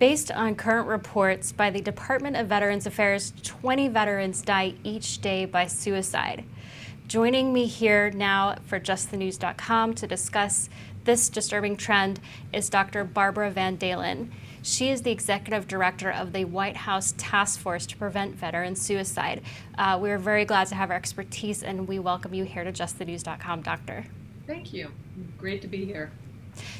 Based on current reports by the Department of Veterans Affairs, 20 veterans die each day by suicide. Joining me here now for JustTheNews.com to discuss this disturbing trend is Dr. Barbara Van Dahlen. She is the executive director of the White House Task Force to Prevent Veteran Suicide. We are very glad to have her expertise, and we welcome you here to JustTheNews.com, Doctor. Thank you. Great to be here.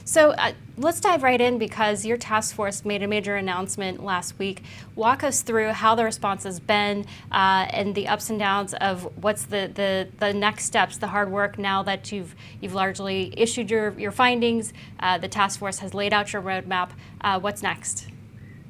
So let's dive right in, because your task force made a major announcement last week. Walk us through how the response has been and the ups and downs of what's the next steps, the hard work now that you've largely issued your findings. The task force has laid out your roadmap. What's next?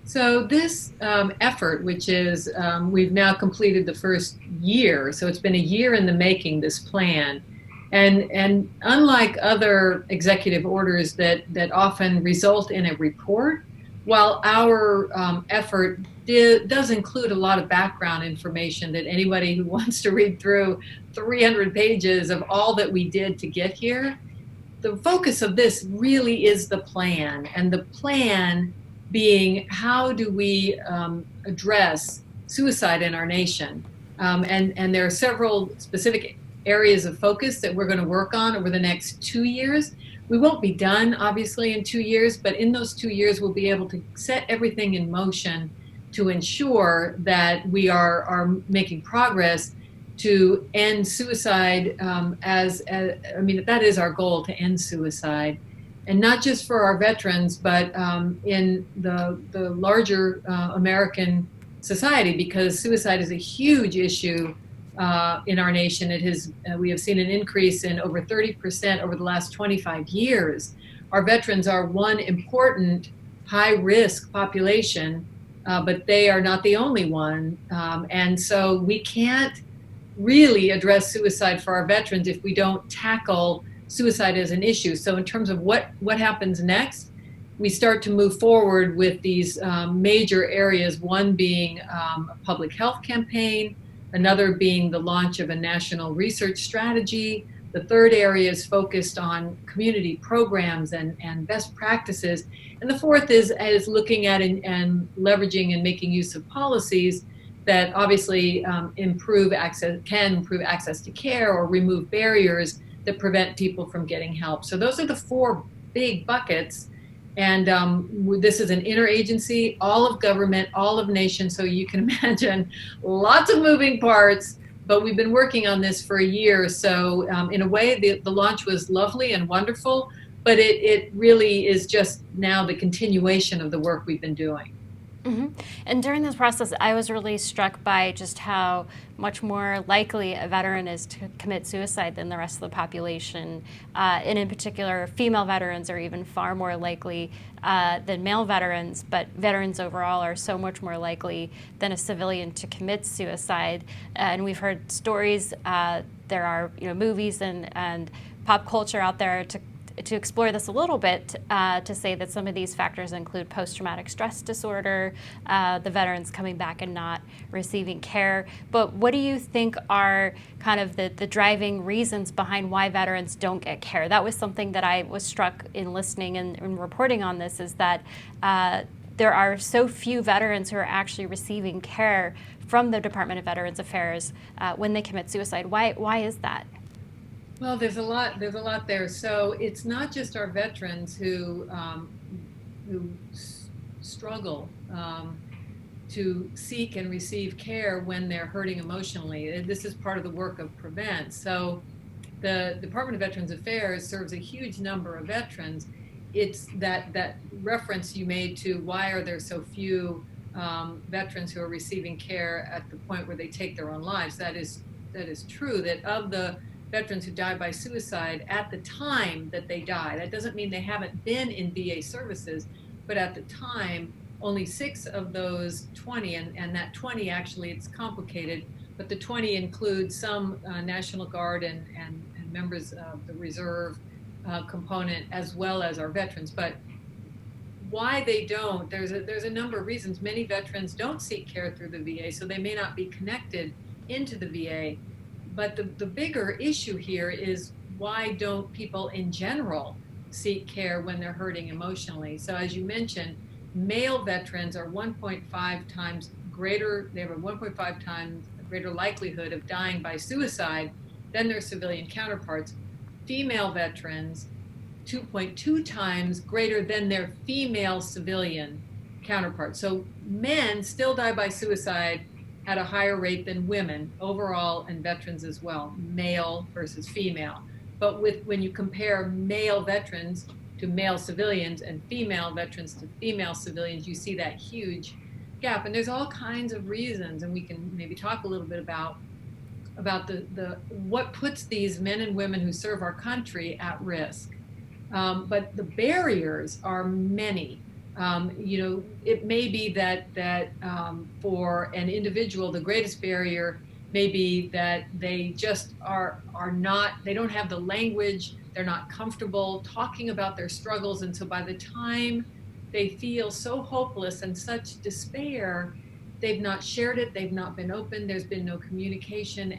So this effort, which is we've now completed the first year, so it's been a year in the making, this plan. And unlike other executive orders that often result in a report, while our effort does include a lot of background information that anybody who wants to read through 300 pages of all that we did to get here, the focus of this really is the plan. And the plan being, how do we address suicide in our nation? And there are several specific areas of focus that we're going to work on over the next 2 years. We won't be done, obviously, in 2 years, but in those 2 years, we'll be able to set everything in motion to ensure that we are making progress to end suicide. That is our goal, to end suicide. And not just for our veterans, but in the larger American society, because suicide is a huge issue in our nation. We have seen an increase in over 30% over the last 25 years. Our veterans are one important high-risk population, but they are not the only one. And so we can't really address suicide for our veterans if we don't tackle suicide as an issue. So in terms of what happens next, we start to move forward with these major areas, one being a public health campaign, another being the launch of a national research strategy. The third area is focused on community programs and best practices. And the fourth is looking at and leveraging and making use of policies that obviously can improve access to care or remove barriers that prevent people from getting help. So those are the four big buckets. And this is an interagency, all of government, all of nation. So you can imagine lots of moving parts, but we've been working on this for a year. So in a way, the launch was lovely and wonderful, but it really is just now the continuation of the work we've been doing. Mm-hmm. And during this process, I was really struck by just how much more likely a veteran is to commit suicide than the rest of the population. And in particular, female veterans are even far more likely than male veterans, but veterans overall are so much more likely than a civilian to commit suicide. And we've heard stories, there are movies and pop culture out there to explore this a little bit, to say that some of these factors include post-traumatic stress disorder, the veterans coming back and not receiving care. But what do you think are kind of the driving reasons behind why veterans don't get care? That was something that I was struck in listening and reporting on this, is that there are so few veterans who are actually receiving care from the Department of Veterans Affairs when they commit suicide. Why is that? Well, there's a lot there. So it's not just our veterans who struggle to seek and receive care when they're hurting emotionally. This is part of the work of Prevent. So the Department of Veterans Affairs serves a huge number of veterans. It's that reference you made to why are there so few veterans who are receiving care at the point where they take their own lives. That is true, that of the veterans who die by suicide at the time that they die, that doesn't mean they haven't been in VA services, but at the time, only 6 of those 20, and that 20 actually, it's complicated, but the 20 includes some National Guard and members of the reserve component, as well as our veterans. But why they don't, there's a number of reasons. Many veterans don't seek care through the VA, so they may not be connected into the VA. But the bigger issue here is, why don't people in general seek care when they're hurting emotionally? So as you mentioned, male veterans are 1.5 times greater, they have a 1.5 times greater likelihood of dying by suicide than their civilian counterparts. Female veterans, 2.2 times greater than their female civilian counterparts. So men still die by suicide at a higher rate than women overall, and veterans as well, male versus female. But when you compare male veterans to male civilians and female veterans to female civilians, you see that huge gap. And there's all kinds of reasons, and we can maybe talk a little bit about the what puts these men and women who serve our country at risk. But the barriers are many. It may be that for an individual, the greatest barrier may be that they just are not, they don't have the language, they're not comfortable talking about their struggles. And so by the time they feel so hopeless and such despair, they've not shared it, they've not been open, there's been no communication,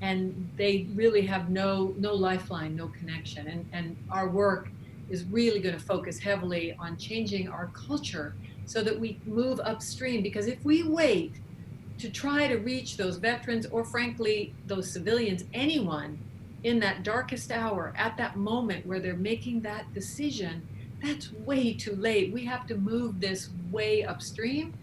and they really have no lifeline, no connection. And our work is really going to focus heavily on changing our culture so that we move upstream. Because if we wait to try to reach those veterans, or frankly, those civilians, anyone in that darkest hour, at that moment where they're making that decision, that's way too late. We have to move this way upstream.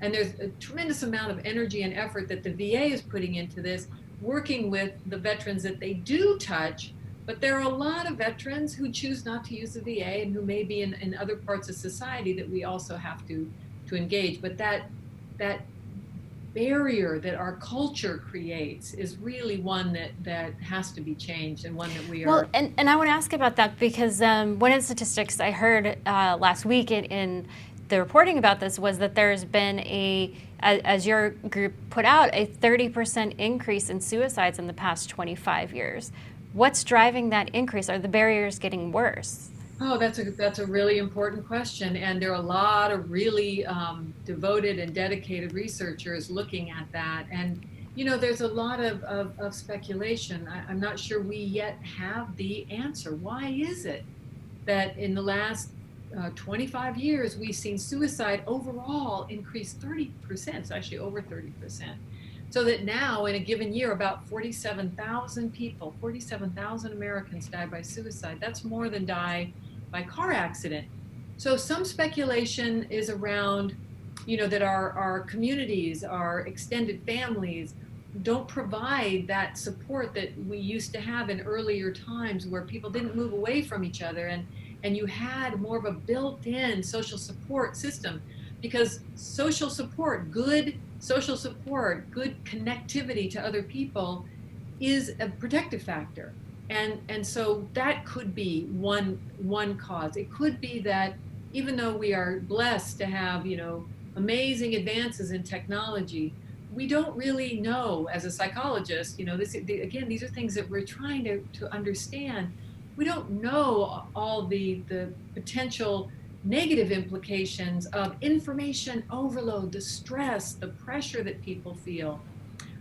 And there's a tremendous amount of energy and effort that the VA is putting into this, working with the veterans that they do touch. But there are a lot of veterans who choose not to use the VA and who may be in other parts of society that we also have to engage. But that barrier that our culture creates is really one that has to be changed, and one that we are. Well, and I want to ask about that because one of the statistics I heard last week in the reporting about this was that there's been as your group put out, a 30% increase in suicides in the past 25 years. What's driving that increase? Are the barriers getting worse? Oh, that's a really important question, and there are a lot of really devoted and dedicated researchers looking at that. And there's a lot of speculation. I'm not sure we yet have the answer. Why is it that in the last 25 years we've seen suicide overall increase 30%? It's actually over 30%. So that now, in a given year, about 47,000 people, 47,000 Americans die by suicide. That's more than die by car accident. So some speculation is around, that our communities, our extended families, don't provide that support that we used to have in earlier times, where people didn't move away from each other, and you had more of a built-in social support system. Because social support, good social support, good connectivity to other people is a protective factor. And so that could be one cause. It could be that even though we are blessed to have, amazing advances in technology, we don't really know, as a psychologist, again, these are things that we're trying to understand. We don't know all the potential negative implications of information overload, the stress, the pressure that people feel.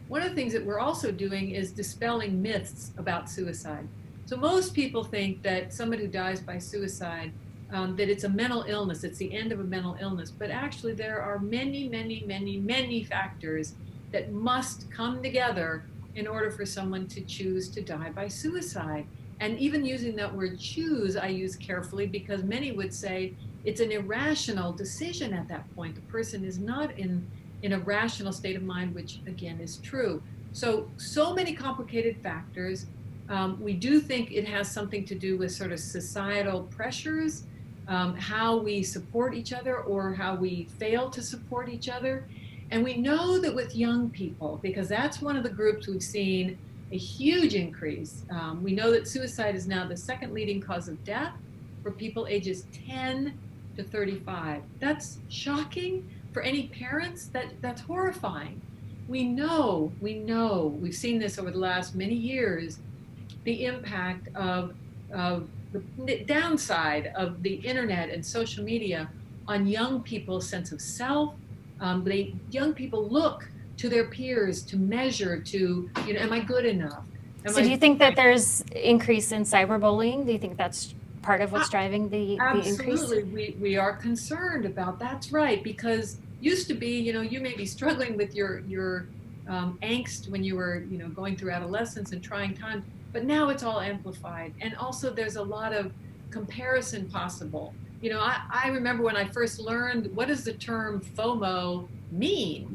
One of the things that we're also doing is dispelling myths about suicide. So most people think that somebody who dies by suicide, that it's a mental illness, it's the end of a mental illness. But actually there are many, many, many, many factors that must come together in order for someone to choose to die by suicide. And even using that word choose, I use carefully, because many would say it's an irrational decision at that point. The person is not in a rational state of mind, which again is true. So many complicated factors. We do think it has something to do with sort of societal pressures, how we support each other or how we fail to support each other. And we know that with young people, because that's one of the groups we've seen a huge increase. We know that suicide is now the second leading cause of death for people ages 10 to 35. That's shocking for any parents. That's horrifying. We know, we've seen this over the last many years, the impact of the downside of the internet and social media on young people's sense of self. Young people look to their peers to measure, am I good enough? So do you think that there's increase in cyberbullying? Do you think that's part of what's driving the increase? Absolutely, we are concerned about that's right because used to be, you may be struggling with your angst when you were, going through adolescence and trying times, but now it's all amplified, and also there's a lot of comparison possible. I remember when I first learned what does the term FOMO mean.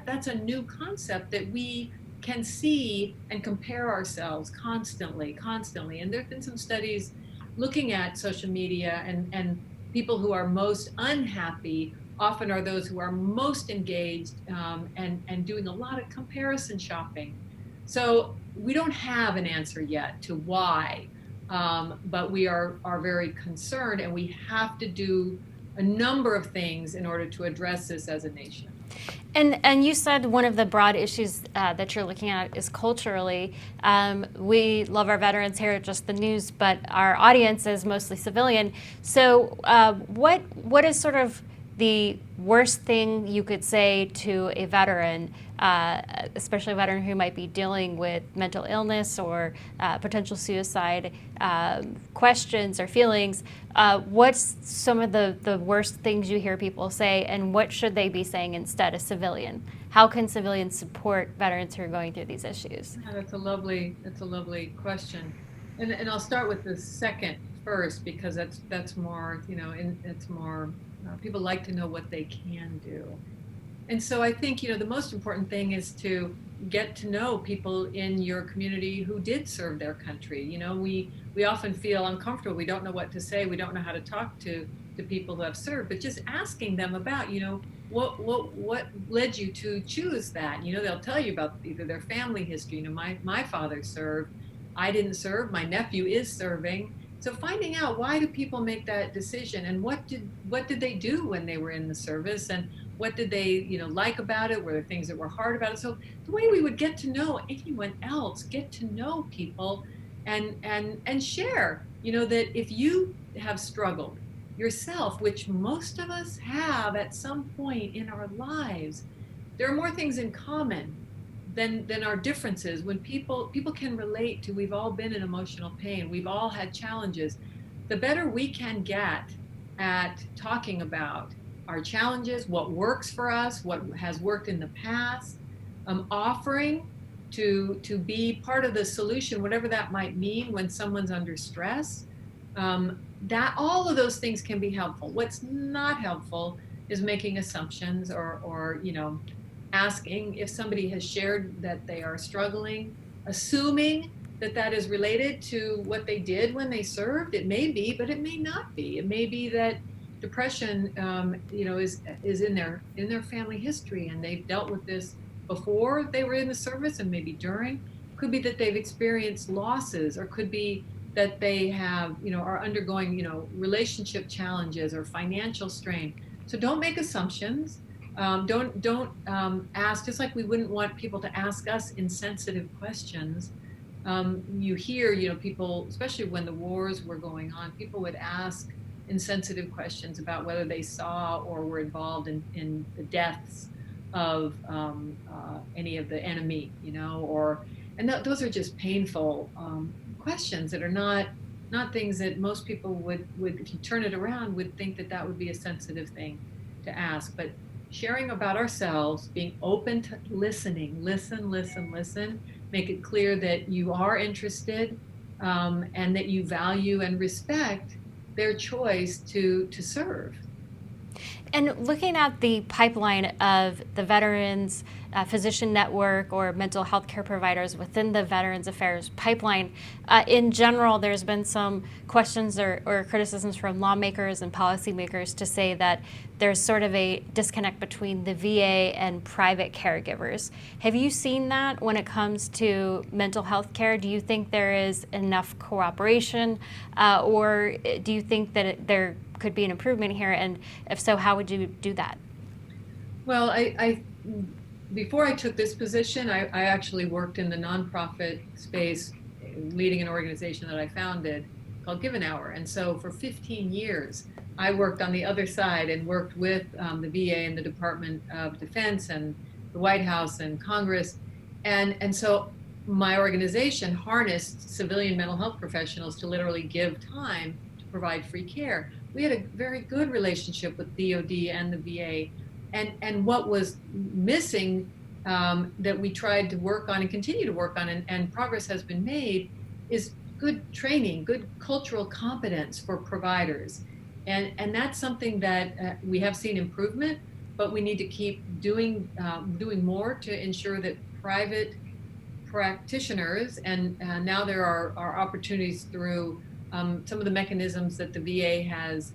That's a new concept that we can see and compare ourselves constantly, and there've been some studies looking at social media and people who are most unhappy often are those who are most engaged and doing a lot of comparison shopping. So we don't have an answer yet to why, but we are very concerned and we have to do a number of things in order to address this as a nation. And you said one of the broad issues that you're looking at is culturally. We love our veterans here at Just the News, but our audience is mostly civilian. So what is sort of the worst thing you could say to a veteran, especially a veteran who might be dealing with mental illness or potential suicide questions or feelings? What's some of the worst things you hear people say, and what should they be saying instead, a civilian? How can civilians support veterans who are going through these issues? Yeah, that's a lovely question, and I'll start with the second first because that's more, and it's more people like to know what they can do. And so I think, the most important thing is to get to know people in your community who did serve their country. We often feel uncomfortable. We don't know what to say. We don't know how to talk to people who have served, but just asking them about, what led you to choose that? They'll tell you about either their family history. My father served. I didn't serve. My nephew is serving. So finding out why do people make that decision, and what did they do when they were in the service, and what did they like about it? Were there things that were hard about it? So the way we would get to know anyone else, get to know people, and share, that if you have struggled yourself, which most of us have at some point in our lives, there are more things in common than our differences. When people can relate to, we've all been in emotional pain, we've all had challenges. The better we can get at talking about our challenges, what works for us, what has worked in the past, offering to be part of the solution, whatever that might mean when someone's under stress, that all of those things can be helpful. What's not helpful is making assumptions or asking if somebody has shared that they are struggling, assuming that is related to what they did when they served. It may be, but it may not be. It may be that depression, is in their family history, and they've dealt with this before they were in the service and maybe during. Could be that they've experienced losses, or could be that they have, are undergoing, relationship challenges or financial strain. So don't make assumptions. Don't ask, just like we wouldn't want people to ask us insensitive questions. You hear, people, especially when the wars were going on, people would ask insensitive questions about whether they saw or were involved in the deaths of any of the enemy, those are just painful questions that are not things that most people would, if you turn it around, would think that would be a sensitive thing to ask. But sharing about ourselves, being open to listening, listen, make it clear that you are interested, and that you value and respect their choice to serve. And looking at the pipeline of the Veterans Physician Network or mental health care providers within the Veterans Affairs pipeline, in general, there's been some questions or criticisms from lawmakers and policymakers to say that there's sort of a disconnect between the VA and private caregivers. Have you seen that when it comes to mental health care? Do you think there is enough cooperation, or do you think that there could be an improvement here? And if so, how would you do that? Well, I before I took this position, I actually worked in the nonprofit space, leading an organization that I founded called Give an Hour. And so for 15 years, I worked on the other side and worked with the VA and the Department of Defense and the White House and Congress. And so my organization harnessed civilian mental health professionals to literally give time to provide free care. We had a very good relationship with DoD and the VA. And what was missing, that we tried to work on and continue to work on, and progress has been made, is good training, good cultural competence for providers. And that's something that we have seen improvement, but we need to keep doing more to ensure that private practitioners, and now there are opportunities through some of the mechanisms that the VA has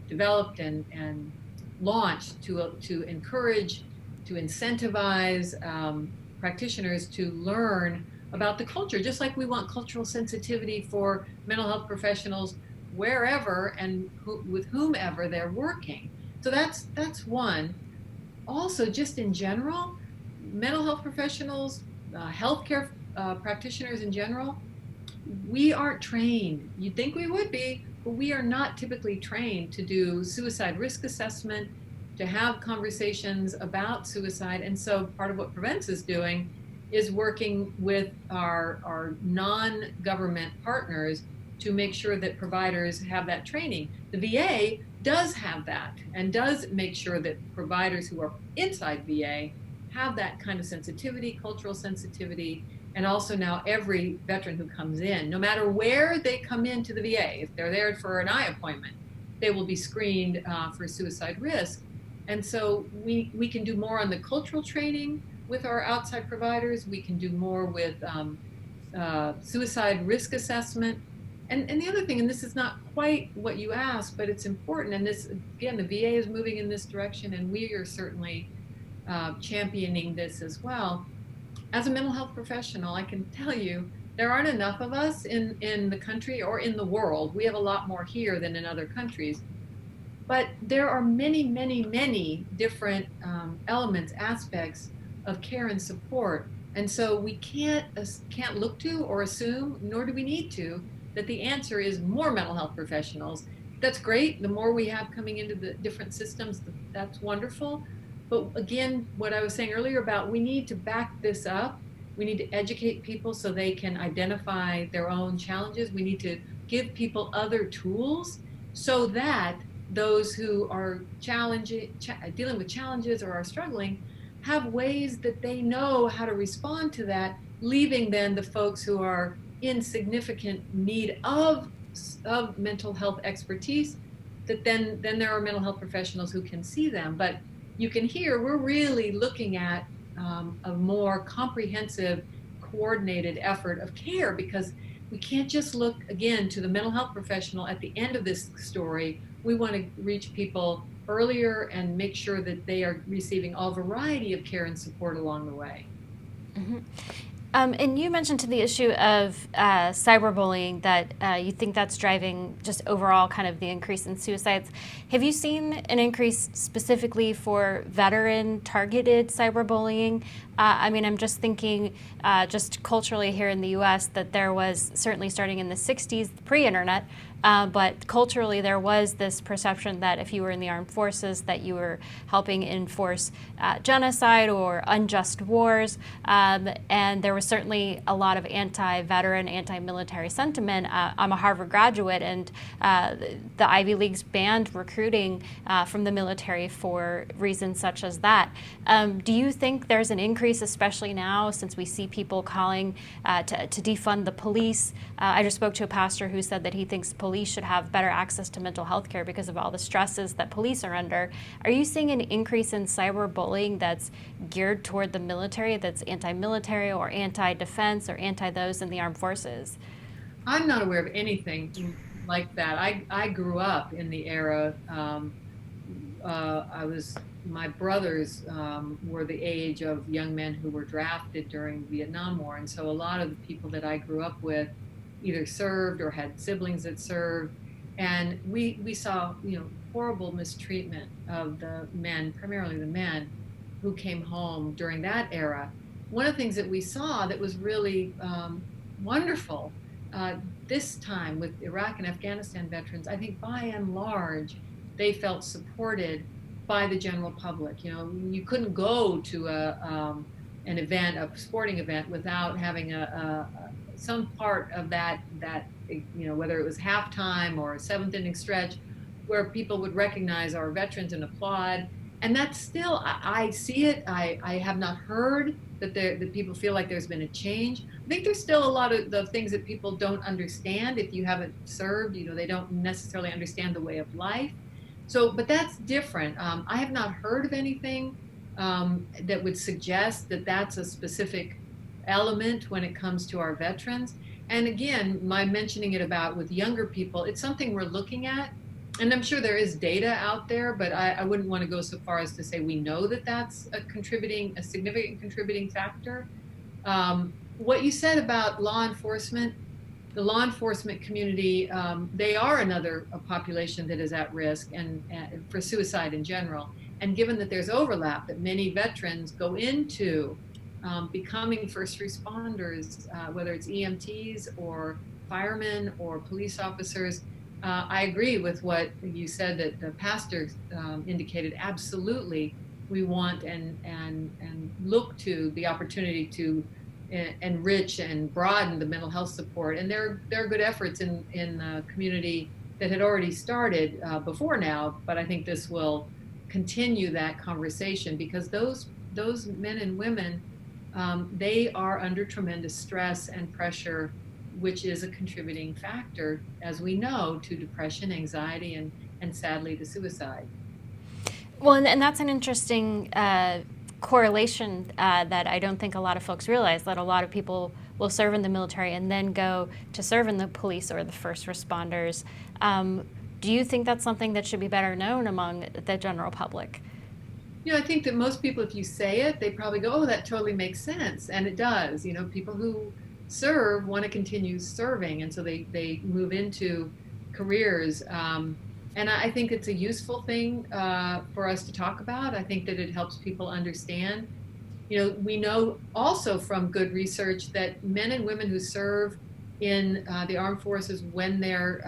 developed and launched to encourage, to incentivize practitioners to learn about the culture, just like we want cultural sensitivity for mental health professionals wherever and with whomever they're working. So that's one. Also, just in general, mental health professionals, healthcare practitioners in general, we aren't trained. You'd think we would be, but we are not typically trained to do suicide risk assessment, to have conversations about suicide. And so part of what Prevents is doing is working with our non-government partners to make sure that providers have that training. The VA does have that and does make sure that providers who are inside VA have that kind of sensitivity, cultural sensitivity, and also now every veteran who comes in, no matter where they come into the VA, if they're there for an eye appointment, they will be screened for suicide risk. And so we can do more on the cultural training with our outside providers. We can do more with suicide risk assessment. And the other thing, and this is not quite what you asked, but it's important, and this, again, the VA is moving in this direction, and we are certainly championing this as well. As a mental health professional, I can tell you there aren't enough of us in the country or in the world. We have a lot more here than in other countries. But there are many, many, many different elements, aspects of care and support. And so we can't look to or assume, nor do we need to, that the answer is more mental health professionals. That's great. The more we have coming into the different systems, that's wonderful. But again, what I was saying earlier about, we need to back this up. We need to educate people so they can identify their own challenges. We need to give people other tools so that those who are dealing with challenges or are struggling have ways that they know how to respond to that, leaving then the folks who are in significant need of mental health expertise, that then there are mental health professionals who can see them. But you can hear we're really looking at a more comprehensive, coordinated effort of care, because we can't just look, again, to the mental health professional at the end of this story. We want to reach people earlier and make sure that they are receiving all variety of care and support along the way. Mm-hmm. And you mentioned to the issue of cyberbullying that you think that's driving just overall kind of the increase in suicides. Have you seen an increase specifically for veteran-targeted cyberbullying? I mean, I'm just thinking just culturally here in the U.S. that there was, certainly starting in the 60s, pre-internet, but culturally there was this perception that if you were in the armed forces that you were helping enforce genocide or unjust wars, and there was certainly a lot of anti-veteran, anti-military sentiment. I'm a Harvard graduate, and the Ivy Leagues banned recruiting from the military for reasons such as that. Do you think there's an increase, especially now since we see people calling to defund the police? I just spoke to a pastor who said that he thinks police should have better access to mental health care because of all the stresses that police are under. Are you seeing an increase in cyberbullying that's geared toward the military, that's anti-military or anti-defense or anti-those in the armed forces? I'm not aware of anything like that. I grew up in the era. My brothers were the age of young men who were drafted during the Vietnam War, and so a lot of the people that I grew up with either served or had siblings that served, and we saw horrible mistreatment of the men, primarily the men, who came home during that era. One of the things that we saw that was really wonderful this time with Iraq and Afghanistan veterans, I think by and large they felt supported by the general public. You couldn't go to an event, a sporting event, without having some part of that whether it was halftime or a seventh inning stretch, where people would recognize our veterans and applaud. And that's still, I see it. I have not heard that people feel like there's been a change. I think there's still a lot of the things that people don't understand. If you haven't served, they don't necessarily understand the way of life. So, but that's different. I have not heard of anything that would suggest that that's a specific element when it comes to our veterans. And again, my mentioning it about with younger people, it's something we're looking at. And I'm sure there is data out there, but I wouldn't want to go so far as to say we know that that's a significant contributing factor. What you said about law enforcement, the law enforcement community, they are a population that is at risk and for suicide in general. And given that there's overlap, that many veterans go into becoming first responders, whether it's EMTs or firemen or police officers, I agree with what you said that the pastor indicated. Absolutely, we want and look to the opportunity to enrich and broaden the mental health support. And there are good efforts in the community that had already started before now, but I think this will continue that conversation because those men and women, they are under tremendous stress and pressure, which is a contributing factor, as we know, to depression, anxiety, and sadly to suicide. Well, and that's an interesting correlation that I don't think a lot of folks realize, that a lot of people will serve in the military and then go to serve in the police or the first responders. Do you think that's something that should be better known among the general public? I think that most people, if you say it, they probably go, oh, that totally makes sense. And it does. People who serve want to continue serving. And so they move into careers. And I think it's a useful thing for us to talk about. I think that it helps people understand. We know also from good research that men and women who serve in the armed forces when they're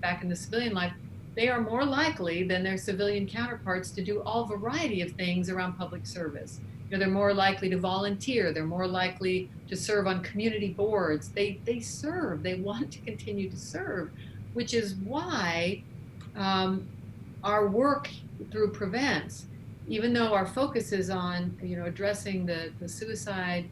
back in the civilian life, they are more likely than their civilian counterparts to do all variety of things around public service. They're more likely to volunteer. They're more likely to serve on community boards. They serve. They want to continue to serve, which is why our work through Prevents, even though our focus is on addressing the suicide,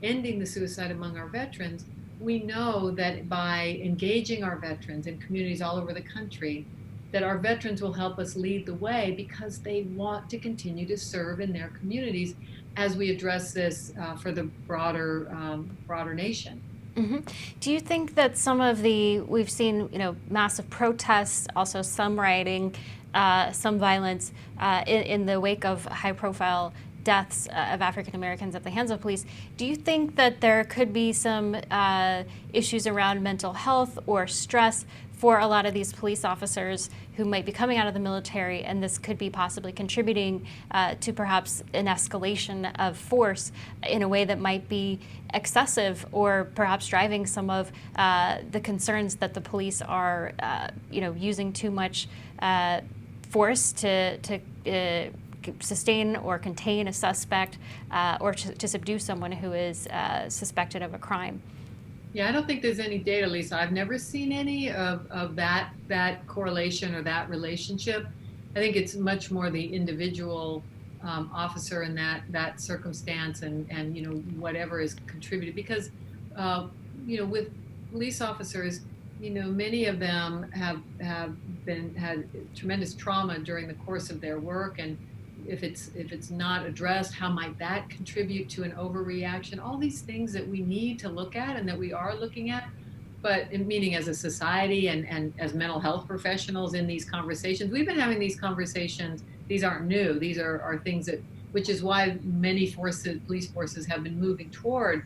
ending the suicide among our veterans, we know that by engaging our veterans in communities all over the country, that our veterans will help us lead the way because they want to continue to serve in their communities as we address this for the broader nation. Mm-hmm. Do you think that we've seen, massive protests, also some rioting, some violence in the wake of high-profile deaths of African Americans at the hands of police? Do you think that there could be some issues around mental health or stress for a lot of these police officers who might be coming out of the military, and this could be possibly contributing to perhaps an escalation of force in a way that might be excessive, or perhaps driving some of the concerns that the police are, using too much force to sustain or contain a suspect or to subdue someone who is suspected of a crime? Yeah, I don't think there's any data, Lisa. I've never seen any of that correlation or that relationship. I think it's much more the individual officer in that circumstance and whatever is contributed. Because with police officers, many of them have had tremendous trauma during the course of their work, and if it's not addressed, how might that contribute to an overreaction? All these things that we need to look at and that we are looking at, but meaning as a society and as mental health professionals in these conversations, we've been having these conversations. These aren't new. These are things which is why many police forces have been moving toward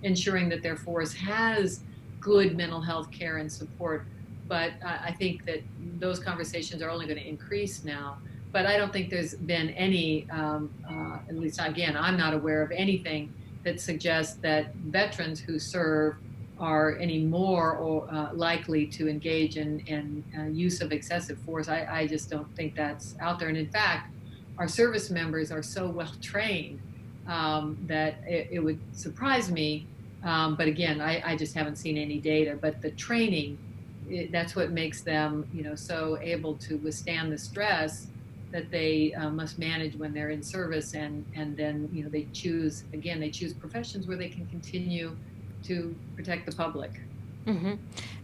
ensuring that their force has good mental health care and support. But I think that those conversations are only going to increase now. But I don't think there's been any, at least again, I'm not aware of anything that suggests that veterans who serve are any more likely to engage in use of excessive force. I just don't think that's out there. And in fact, our service members are so well trained that it would surprise me But again, I just haven't seen any data. But the training, that's what makes them, so able to withstand the stress that they must manage when they're in service, and then they choose professions where they can continue to protect the public. Hmm.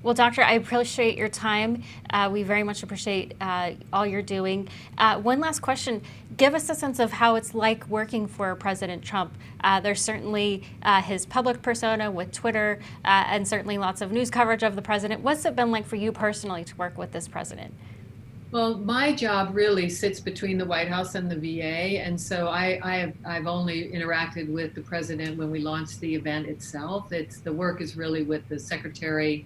Well, Doctor, I appreciate your time. We very much appreciate all you're doing. One last question. Give us a sense of how it's like working for President Trump. There's certainly his public persona with Twitter and certainly lots of news coverage of the president. What's it been like for you personally to work with this president? Well, my job really sits between the White House and the VA, and so I've only interacted with the president when we launched the event itself. It's the work is really with the Secretary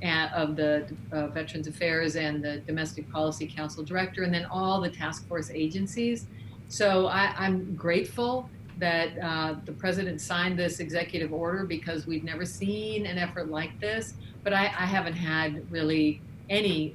of the Veterans Affairs and the Domestic Policy Council Director, and then all the task force agencies. So I'm grateful that the president signed this executive order because we've never seen an effort like this. But I haven't had really any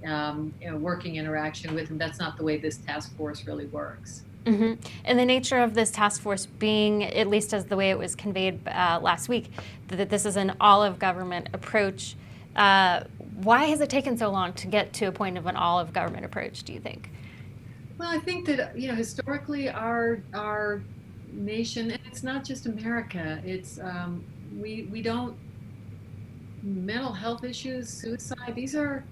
working interaction with him. That's not the way this task force really works. Hmm. And the nature of this task force being, at least as the way it was conveyed last week, that this is an all-of-government approach. Why has it taken so long to get to a point of an all-of-government approach, do you think? Well, I think that historically our nation, and it's not just America. It's we don't mental health issues, suicide. These are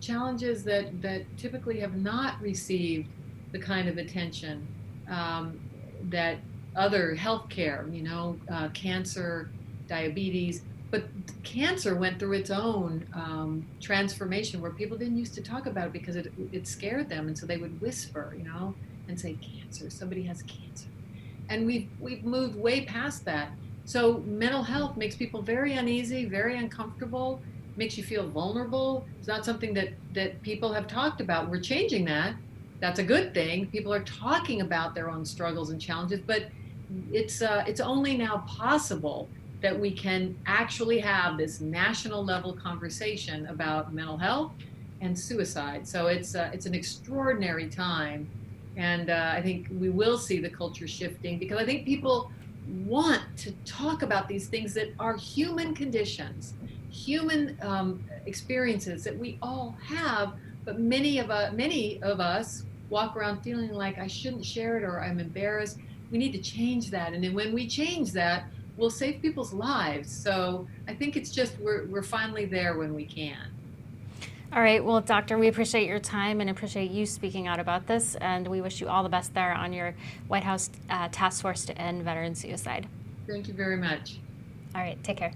challenges that typically have not received the kind of attention that other healthcare, cancer, diabetes. But cancer went through its own transformation where people didn't used to talk about it because it scared them, and so they would whisper, and say cancer. Somebody has cancer, and we've moved way past that. So mental health makes people very uneasy, very uncomfortable, makes you feel vulnerable. It's not something that people have talked about. We're changing that. That's a good thing. People are talking about their own struggles and challenges, but it's only now possible that we can actually have this national level conversation about mental health and suicide. So it's an extraordinary time, and I think we will see the culture shifting because I think people want to talk about these things that are human conditions, human experiences that we all have, but many of us walk around feeling like I shouldn't share it or I'm embarrassed. We need to change that, and then when we change that, we'll save people's lives. So I think it's just we're finally there when we can. All right. Well, Doctor, we appreciate your time and appreciate you speaking out about this, and we wish you all the best there on your White House task force to end veteran suicide. Thank you very much. All right. Take care.